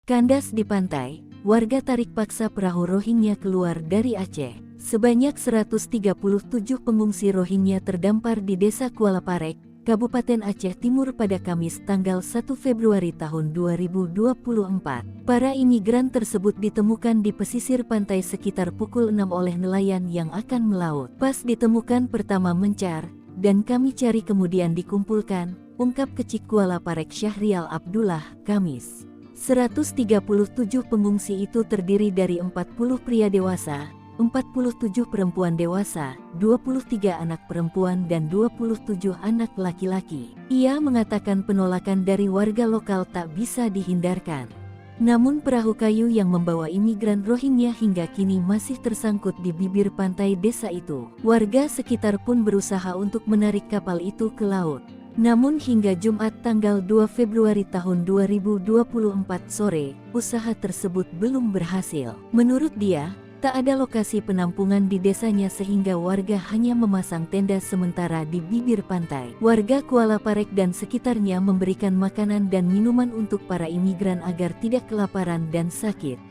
Kandas di pantai, warga tarik paksa perahu Rohingya keluar dari Aceh. Sebanyak 137 pengungsi Rohingya terdampar di Desa Kuala Parek, Kabupaten Aceh Timur pada Kamis tanggal 1 Februari tahun 2024. Para imigran tersebut ditemukan di pesisir pantai sekitar pukul 6 oleh nelayan yang akan melaut. Pas ditemukan pertama mencar, dan kami cari kemudian dikumpulkan, ungkap Kecik Kuala Parek Syahrial Abdullah, Kamis. 137 pengungsi itu terdiri dari 40 pria dewasa, 47 perempuan dewasa, 23 anak perempuan dan 27 anak laki-laki. Ia mengatakan penolakan dari warga lokal tak bisa dihindarkan. Namun perahu kayu yang membawa imigran Rohingya hingga kini masih tersangkut di bibir pantai desa itu. Warga sekitar pun berusaha untuk menarik kapal itu ke laut. Namun hingga Jumat tanggal 2 Februari tahun 2024 sore, usaha tersebut belum berhasil. Menurut dia, tak ada lokasi penampungan di desanya sehingga warga hanya memasang tenda sementara di bibir pantai. Warga Kuala Parek dan sekitarnya memberikan makanan dan minuman untuk para imigran agar tidak kelaparan dan sakit.